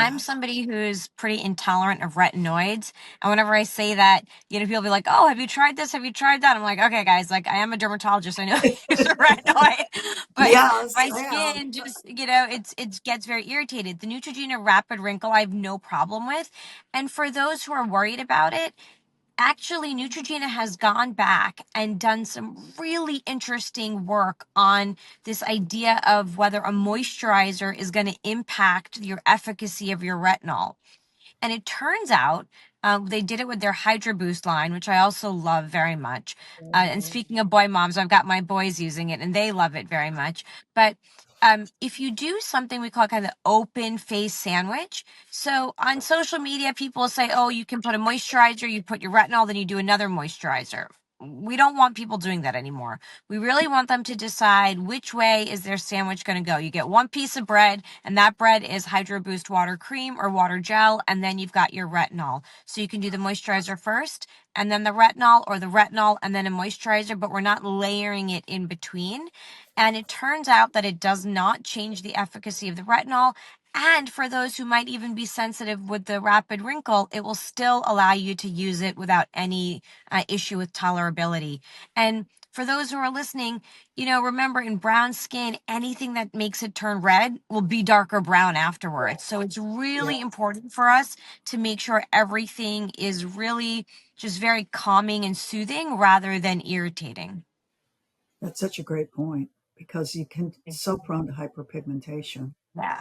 I'm Yeah. somebody who's pretty intolerant of retinoids. And whenever I say that, people be like, "Oh, have you tried this? Have you tried that?" I'm like, "Okay, guys, like I am a dermatologist. I know I use a retinoid, but Yes, my I have. skin just, it gets very irritated. The Neutrogena Rapid Wrinkle, I have no problem with. And for those who are worried about it, actually Neutrogena has gone back and done some really interesting work on this idea of whether a moisturizer is going to impact your efficacy of your retinol. And it turns out they did it with their Hydra Boost line, which I also love very much. And Mhm. speaking of boy moms, I've got my boys using it and they love it very much. But if you do something we call kind of the open face sandwich. So on social media, people will say, oh, you can put a moisturizer, you put your retinol, then you do another moisturizer. We don't want people doing that anymore. We really want them to decide which way is their sandwich going to go. You get one piece of bread, and that bread is Hydro Boost water cream or water gel, and then you've got your retinol. So you can do the moisturizer first, and then the retinol, or the retinol and then a moisturizer, but we're not layering it in between. And it turns out that it does not change the efficacy of the retinol. And for those who might even be sensitive with the rapid wrinkle, it will still allow you to use it without any issue with tolerability. And for those who are listening, remember, in brown skin, anything that makes it turn red will be darker brown afterwards. So it's Yeah, really important for us to make sure everything is really just very calming and soothing rather than irritating. that's such a great point because you can so prone to hyperpigmentation. Yeah.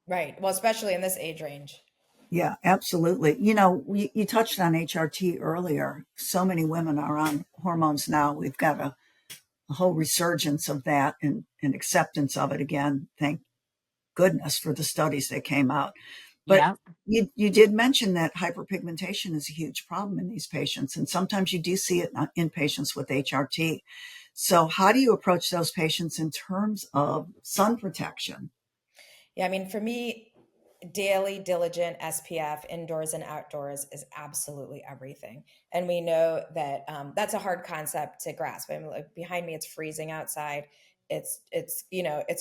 Right. Well, especially in this age range. Yeah, absolutely. You touched on HRT earlier. So many women are on hormones now. We've got a whole resurgence of that and acceptance of it again. Thank goodness for the studies that came out. But Yeah. you did mention that hyperpigmentation is a huge problem in these patients, and sometimes you do see it in patients with HRT. So, how do you approach those patients in terms of sun protection? Yeah, I mean, for me, daily diligent SPF indoors and outdoors is absolutely everything. And we know that that's a hard concept to grasp. I mean, like, behind me, it's freezing outside. It's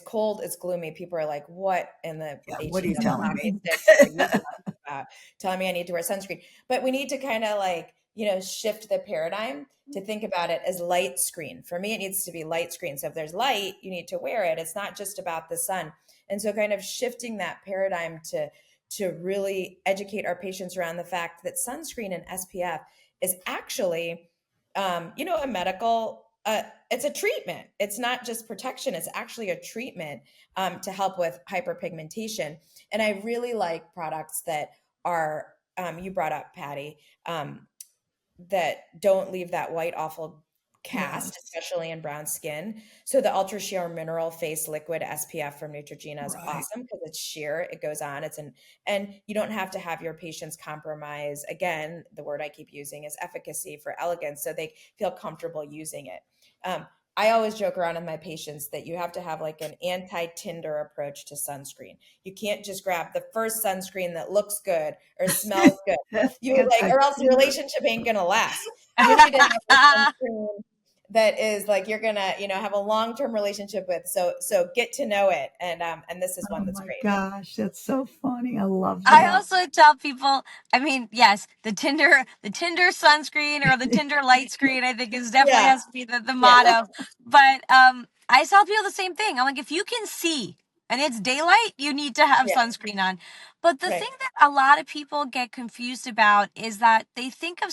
cold, it's gloomy. People are like, what in the Yeah, what are you HEW telling me? hockey sticks are you talking about? Telling me I need to wear sunscreen. But we need to kind of like, shift the paradigm to think about it as light screen. For me, it needs to be light screen. So if there's light, you need to wear it. It's not just about the sun. And so kind of shifting that paradigm to really educate our patients around the fact that sunscreen and SPF is actually a medical it's a treatment. It's not just protection, it's actually a treatment to help with hyperpigmentation. And I really like products that are you brought up, Patty, that don't leave that white awful cast, Yes, especially in brown skin. So the Ultra Sheer Mineral Face Liquid SPF from Neutrogena is right. awesome because it's sheer, it goes on, and you don't have to have your patients compromise. Again, the word I keep using is efficacy for elegance, so they feel comfortable using it. I always joke around with my patients that you have to have like an anti-Tinder approach to sunscreen. You can't just grab the first sunscreen that looks good or smells good, or else the Anti-Tinder. relationship ain't gonna last. You need to have a sunscreen that is like you're gonna, have a long-term relationship with. So get to know it. And this is Oh one that's my great. gosh, that's so funny. I love I that. also tell people, I mean, yes, the Tinder sunscreen or the Tinder light screen, I think is definitely Yeah. has to be the Yeah. motto. But I tell people the same thing. I'm like, if you can see and it's daylight, you need to have Yeah. sunscreen on. But the Right. thing that a lot of people get confused about is that they think of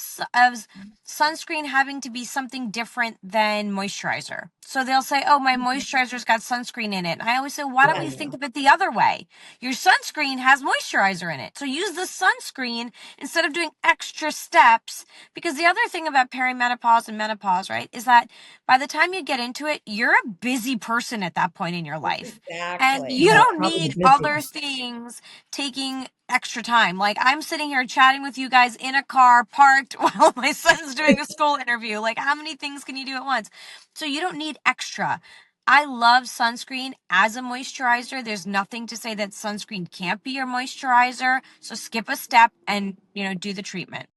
sunscreen having to be something different than moisturizer. So they'll say, oh, my moisturizer's got sunscreen in it. And I always say, why don't we Yes. think of it the other way? Your sunscreen has moisturizer in it. So use the sunscreen instead of doing extra steps. Because the other thing about perimenopause and menopause, right, is that by the time you get into it, you're a busy person at that point in your life. And Exactly. you Yeah, don't probably need the other busiest. things taking extra time. Like I'm sitting here chatting with you guys in a car parked while my son's doing a school interview. Like how many things can you do at once? So you don't need extra. I love sunscreen as a moisturizer. There's nothing to say that sunscreen can't be your moisturizer. So skip a step and, do the treatment.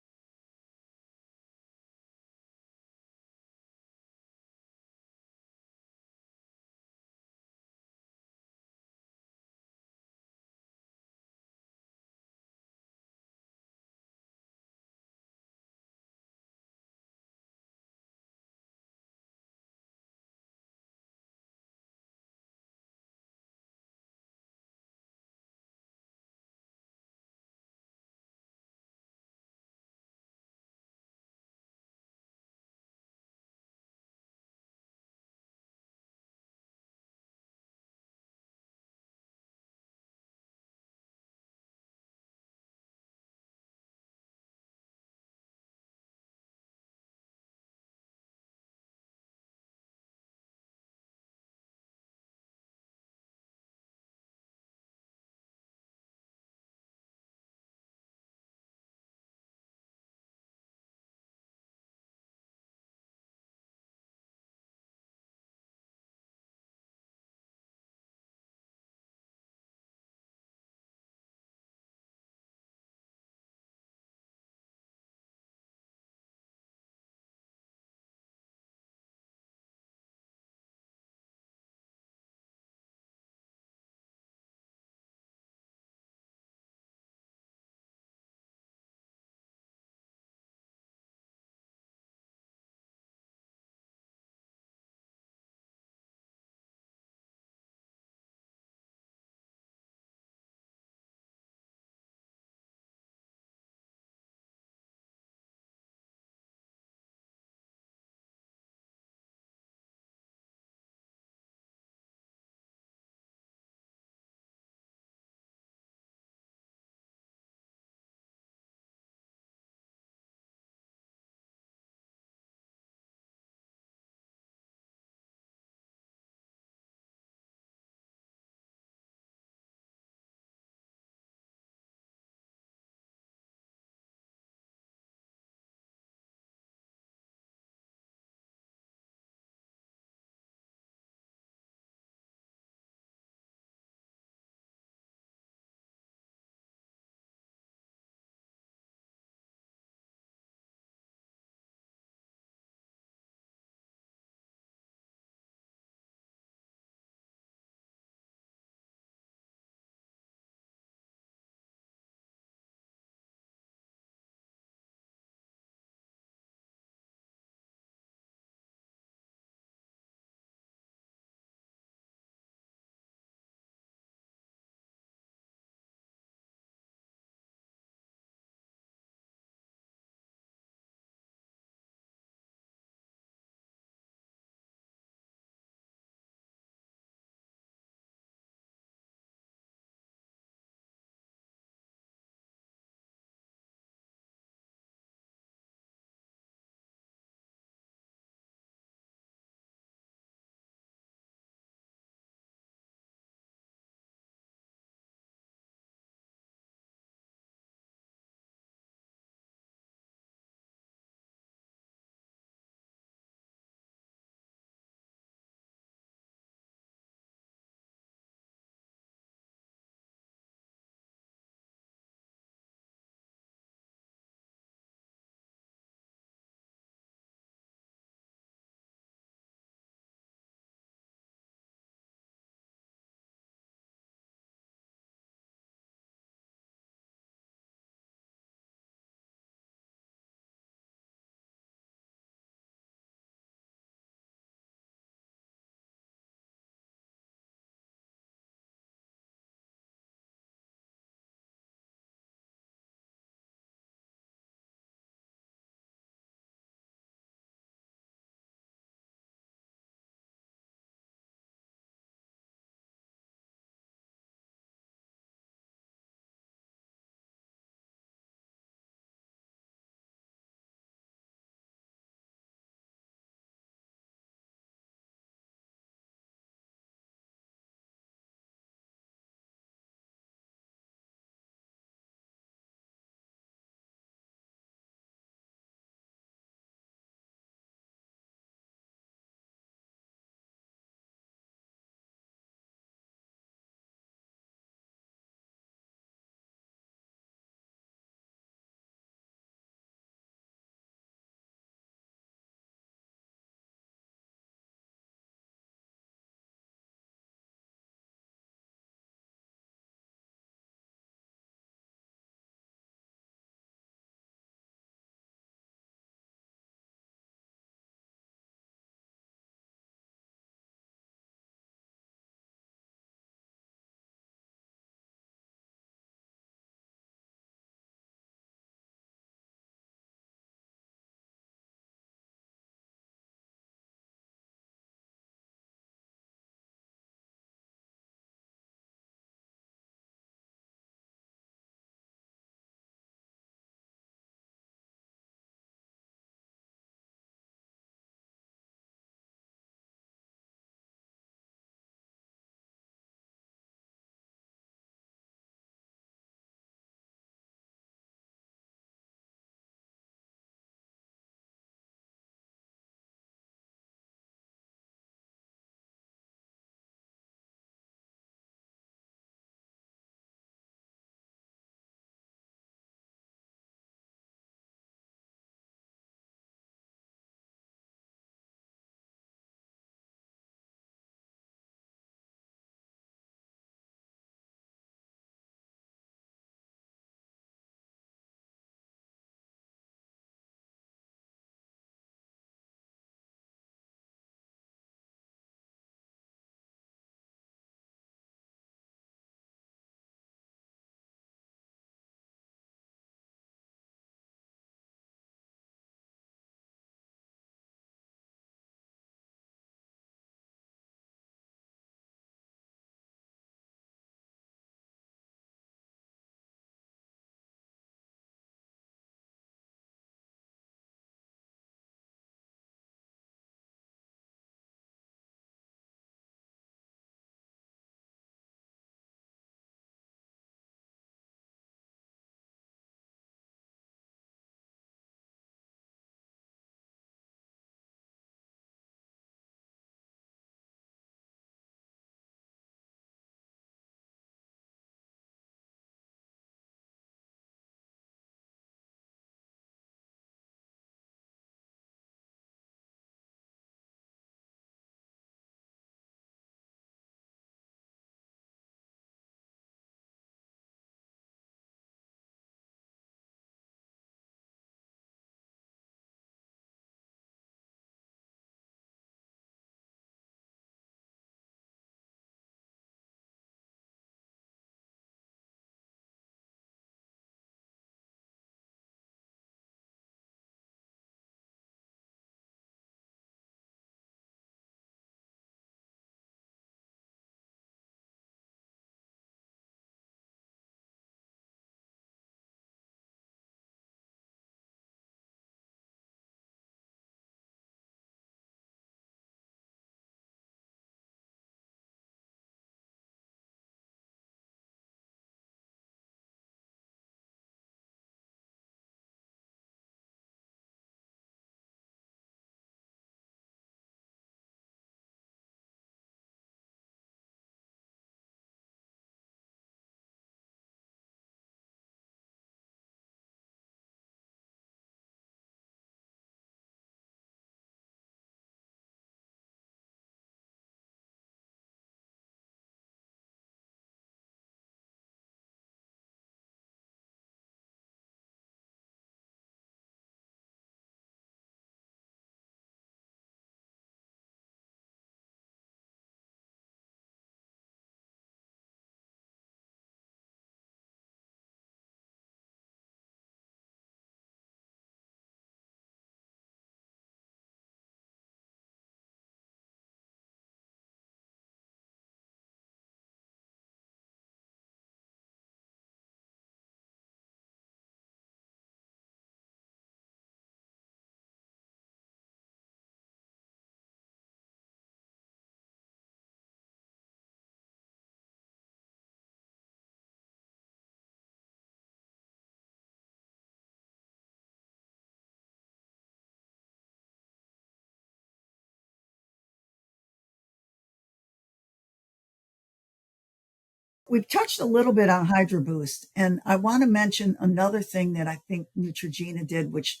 we've touched a little bit on Hydro Boost, and I want to mention another thing that I think Neutrogena did, which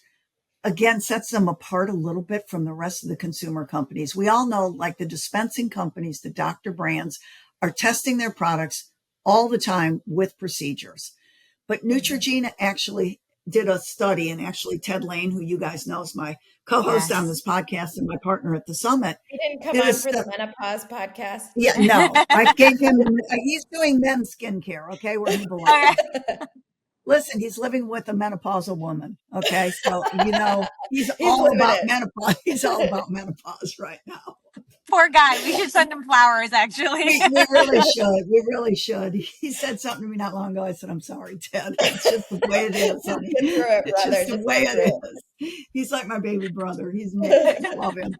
again sets them apart a little bit from the rest of the consumer companies. We all know, like the dispensing companies, the doctor brands are testing their products all the time with procedures. But Neutrogena actually did a study, and actually Ted Lane, who you guys know is my co-host on this podcast and my partner at the summit, He didn't come did a on for the study. menopause podcast. Yeah, no, I gave him, he's doing men's skincare, okay, where he belongs. Listen, he's living with a menopausal woman. Okay. So, he's He's all living about it. menopause. He's all about menopause right now. Poor guy. We should send him flowers, actually. We really should. We really should. He said something to me not long ago. I said, I'm sorry, Ted. It's just the way it is, Just honey. get through it, It's brother. just the Just way get through it is. He's like my baby brother. He's amazing. I love him.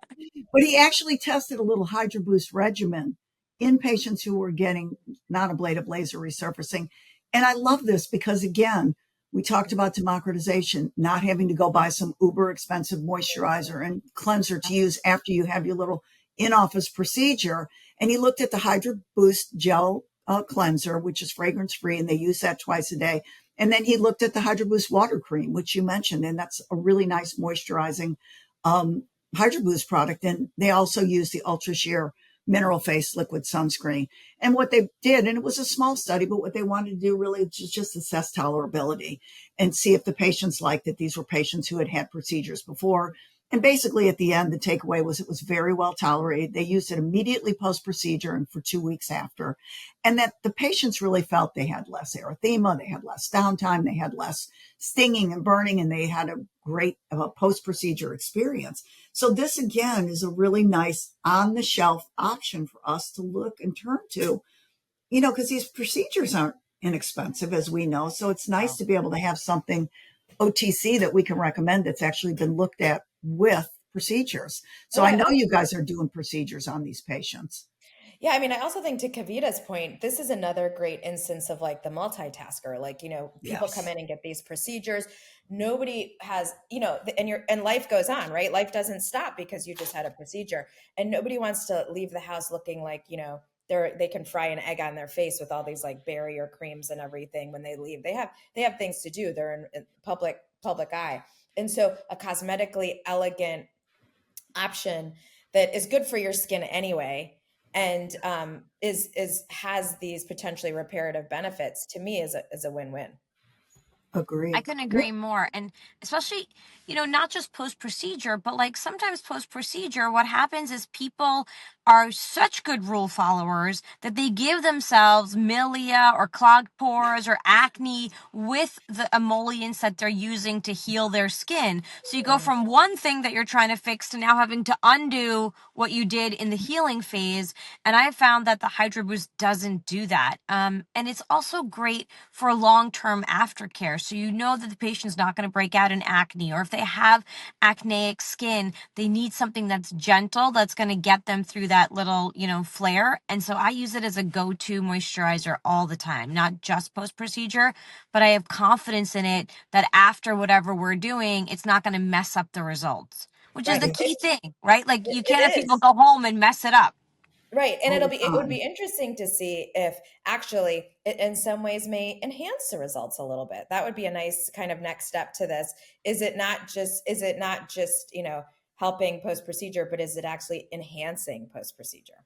But he actually tested a little Hydro Boost regimen in patients who were getting non-ablative laser resurfacing. And I love this because, again, we talked about democratization, not having to go buy some uber expensive moisturizer and cleanser to use after you have your little in-office procedure. And he looked at the Hydro Boost gel cleanser, which is fragrance free, and they use that twice a day. And then he looked at the Hydro Boost water cream, which you mentioned, and that's a really nice moisturizing Hydro Boost product. And they also use the Ultra Sheer Mineral Face Liquid Sunscreen. And what they did, and it was a small study, but what they wanted to do really was just assess tolerability and see if the patients liked it. These were patients who had had procedures before. And basically at the end, the takeaway was it was very well tolerated. They used it immediately post-procedure and for 2 weeks after. And that the patients really felt they had less erythema, they had less downtime, they had less stinging and burning, and they had a great post-procedure experience. So this again is a really nice on-the-shelf option for us to look and turn to, because these procedures aren't inexpensive, as we know. So it's nice to be able to have something OTC that we can recommend that's actually been looked at with procedures. So I know you guys are doing procedures on these patients. Yeah, I mean, I also think to Kavita's point, this is another great instance of like the multitasker. Like, people come in and get these procedures. Nobody has, and life goes on, right? Life doesn't stop because you just had a procedure, and nobody wants to leave the house looking like, they can fry an egg on their face with all these like barrier creams and everything when they leave. They have things to do. They're in public eye. And so a cosmetically elegant option that is good for your skin anyway, and has these potentially reparative benefits, to me is a win-win. Agree. I couldn't agree more. And especially, not just post procedure, but like sometimes post procedure, what happens is people are such good rule followers that they give themselves milia or clogged pores or acne with the emollients that they're using to heal their skin. So you go from one thing that you're trying to fix to now having to undo what you did in the healing phase. And I found that the Hydro Boost doesn't do that. And it's also great for long-term aftercare. So you know that the patient's not going to break out in acne, or if they have acneic skin, they need something that's gentle, that's going to get them through that little, flare. And so I use it as a go-to moisturizer all the time, not just post-procedure, but I have confidence in it that after whatever we're doing, it's not going to mess up the results, which is the key thing, right? Like you can't have people go home and mess it up. Right. And All the it would time. be interesting to see if actually it in some ways may enhance the results a little bit. That would be a nice kind of next step to this. Is it not just, helping post procedure, but is it actually enhancing post procedure?